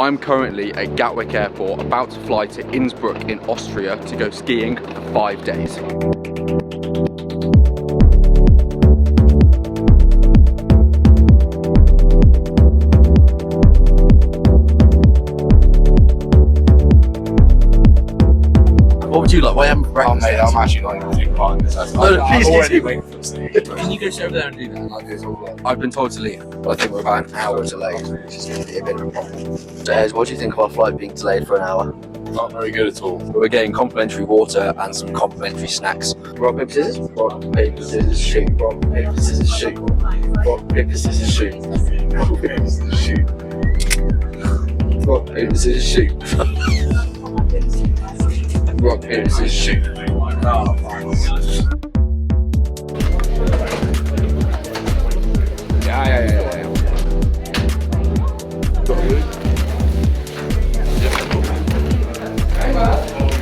I'm currently at Gatwick Airport, about to fly to Innsbruck in Austria to go skiing for 5 days. What would you like? Why haven't Oh breakfast? mate, I'm actually not even taking part in this. No, please, I'm already please. waiting for this thing. Can you go over there and do that? Like this all day? I've been told to leave, but I think we're about an hour delayed, which is going to be a bit of a problem. So, Ez, what do you think of our flight being delayed for an hour? Not very good at all. We're getting complimentary water and some complimentary snacks. Rock, paper, scissors? Rock, paper, scissors, shoot. Rock, paper, scissors, shoot. Rock, paper, scissors, shoot. Rock, paper, scissors, shoot. Rock, paper, scissors, shoot. Rock, paper, scissors, shoot.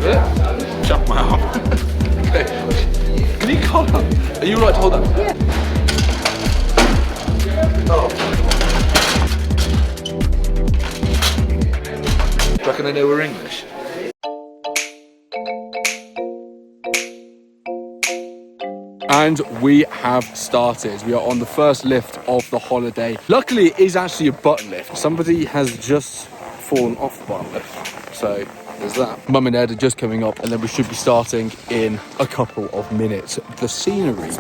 Yeah. Chuck my arm. Okay. Can you hold that? Are you right to hold that? Yeah. Do you reckon they know we're English? And we have started. We are on the first lift of the holiday. Luckily, it is actually a button lift. Somebody has just fallen off the button lift. So there's that. Mum and Ed are just coming up, and then we should be starting in a couple of minutes. The scenery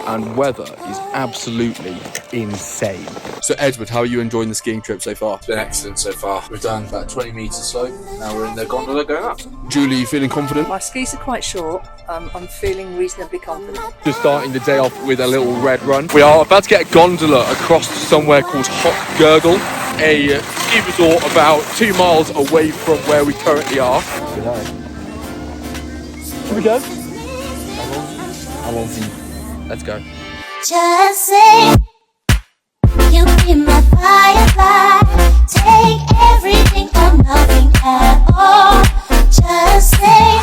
and weather is absolutely insane. So Edward, how are you enjoying the skiing trip so far? It's been excellent so far. We've done about 20 metres slope. Now we're in the gondola going up. Julie, you feeling confident? My skis are quite short. I'm feeling reasonably confident. Just starting the day off with a little red run. We are about to get a gondola across to somewhere called Hot Gurgle, a ski resort about 2 miles away from where we currently are. Should we go? How long? Let's go. Just say you be my firefly. Take everything or nothing at all. Just say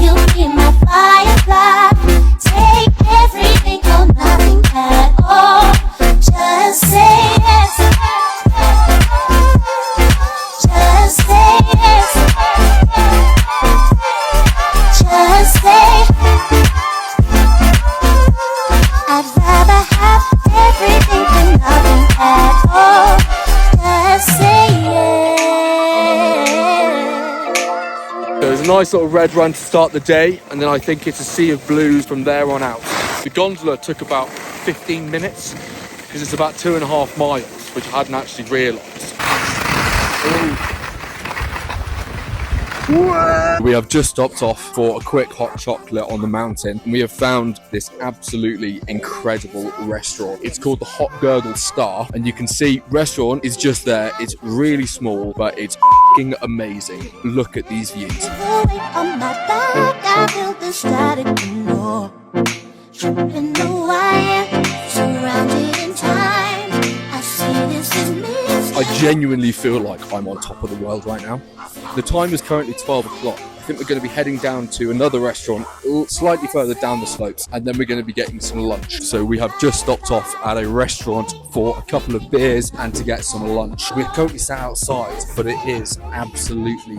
you be my firefly. Take everything or nothing at all. Just say yes. Just say yes. Just say I'd rather have everything than nothing at all. Just say yes. There's a nice little red run to start the day, and then I think it's a sea of blues from there on out. The gondola took about 15 minutes because it's about 2.5 miles, which I hadn't actually realised. We have just stopped off for a quick hot chocolate on the mountain, and we have found this absolutely incredible restaurant. It's called the Hot Gurgle Star, and you can see restaurant is just there. It's really small, but it's f***ing amazing. Look at these views. The weight on my back, I feel the static below. Tripping the wire, surrounded in time. I see this as me. I genuinely feel like I'm on top of the world right now. The time is currently 12 o'clock. I think we're going to be heading down to another restaurant slightly further down the slopes, and then we're going to be getting some lunch. So we have just stopped off at a restaurant for a couple of beers and to get some lunch. We're currently sat outside, but it is absolutely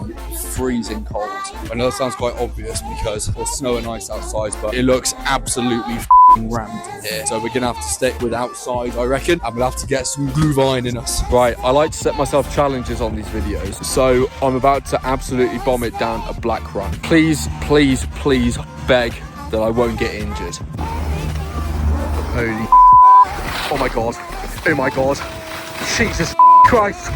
freezing cold. I know that sounds quite obvious because there's snow and ice outside, but it looks absolutely rammed in here. So we're going to have to stick with outside, I reckon, and we'll have to get some glühwein in us. Right, I like to set myself challenges on these videos, so I'm about to absolutely bomb it down a black run. Please, please, please beg that I won't get injured. Holy oh my god, oh my god, Jesus Christ.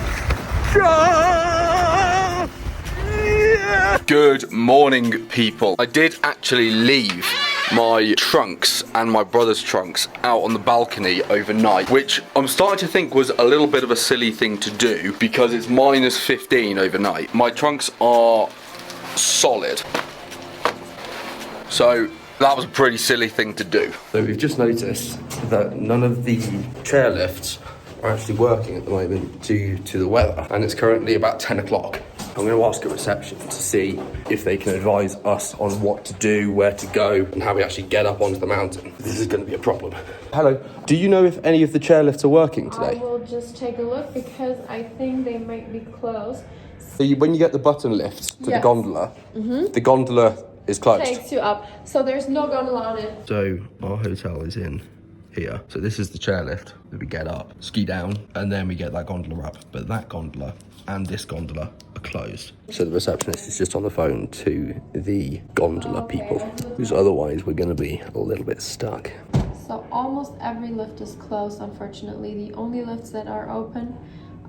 Good morning, people. I did actually leave my trunks and my brother's trunks out on the balcony overnight, which I'm starting to think was a little bit of a silly thing to do because it's minus 15 overnight. My trunks are solid, so that was a pretty silly thing to do. So we've just noticed that none of the chairlifts are actually working at the moment due to the weather, and it's currently about 10 o'clock. I'm going to ask at reception to see if they can advise us on what to do, where to go, and how we actually get up onto the mountain. This is going to be a problem. Hello, do you know if any of the chairlifts are working today? I will just take a look because I think they might be closed. So when you get the button lift to the Yes. gondola, the gondola is closed. Takes you up. So there's no gondola on it. So our hotel is in here. So this is the chairlift that we get up, ski down, and then we get that gondola up. But that gondola and this gondola are closed. So the receptionist is just on the phone to the gondola people, because otherwise we're going to be a little bit stuck. So almost every lift is closed, unfortunately. The only lifts that are open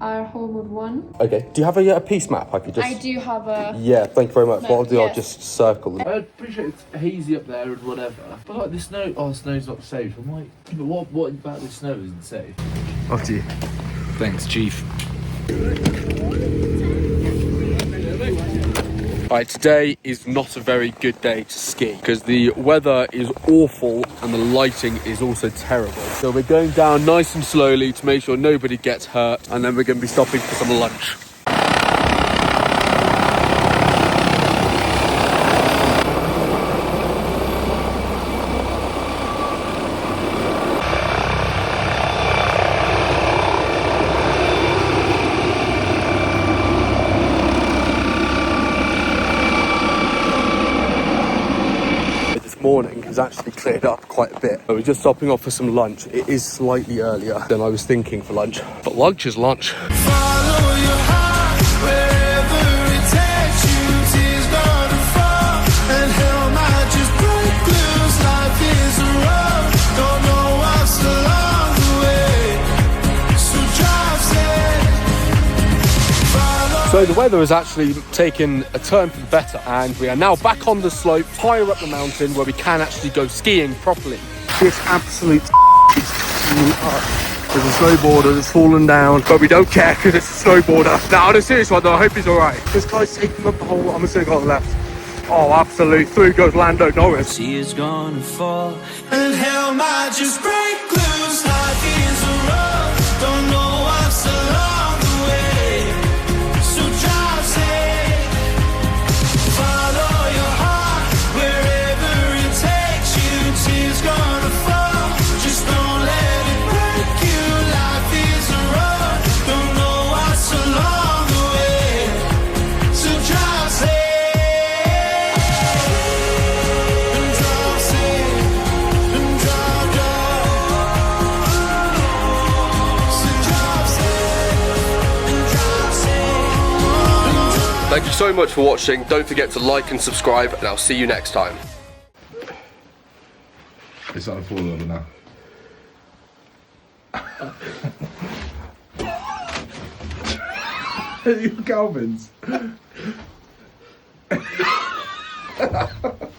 are Homewood 1. Okay, do you have a piece map I could just... I do have a... Yeah, thank you very much. What I'll do, I'll Yes. just circle. I appreciate it's hazy up there and whatever, but like the snow, the snow's not safe. I'm like, but what about the snow isn't safe? Off to you. Thanks, Chief. Right, today is not a very good day to ski because the weather is awful and the lighting is also terrible. So we're going down nice and slowly to make sure nobody gets hurt, and then we're going to be stopping for some lunch. Morning has actually cleared up quite a bit. We're just stopping off for some lunch. It is slightly earlier than I was thinking for lunch, but lunch is lunch. Follow your heart wherever it takes you. Tears gonna fall and hell might just break loose. Life is a road, don't know what's along the way. So drive safe. Follow. So the weather has actually taken a turn for the better, and we are now back on the slope, higher up the mountain, where we can actually go skiing properly. This absolute there's a snowboarder that's fallen down, but we don't care because it's a snowboarder. Now, on a serious one though, I hope he's alright. This guy's taking up the whole, I'm just gonna go on the left. Oh, absolute, through goes Lando Norris. Tears gonna fall and hell might just break loose. Life is a road, don't know what's along the way. So drive safe, follow your heart wherever it takes you. Tears gonna fall, just don't let it break you. Life is a road, don't know what's along the way. So drive safe and drive safe and drive So drive safe and drive safe. Thank you so much for watching. Don't forget to like and subscribe, and I'll see you next time. It's not a fall over now. You Calvin's.